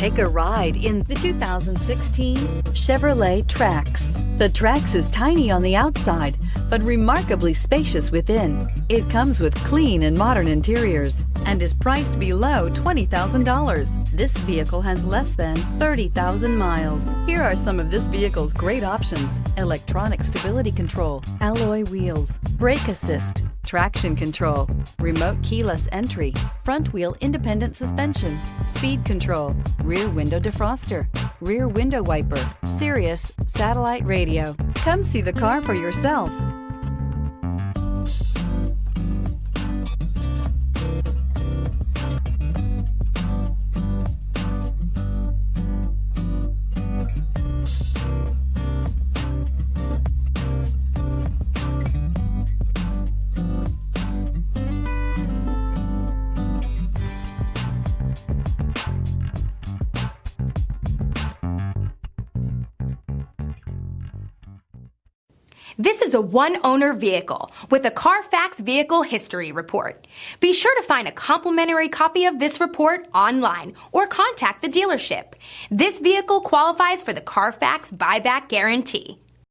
Take a ride in the 2016 Chevrolet Trax. The Trax is tiny on the outside, but remarkably spacious within. It comes with clean and modern interiors and is priced below $20,000. This vehicle has less than 30,000 miles. Here are some of this vehicle's great options: electronic stability control, alloy wheels, brake assist, traction control, remote keyless entry, front wheel independent suspension, speed control, rear window defroster, rear window wiper, Sirius satellite radio. Come see the car for yourself. This is a one-owner vehicle with a Carfax Vehicle History Report. Be sure to find a complimentary copy of this report online or contact the dealership. This vehicle qualifies for the Carfax Buyback Guarantee.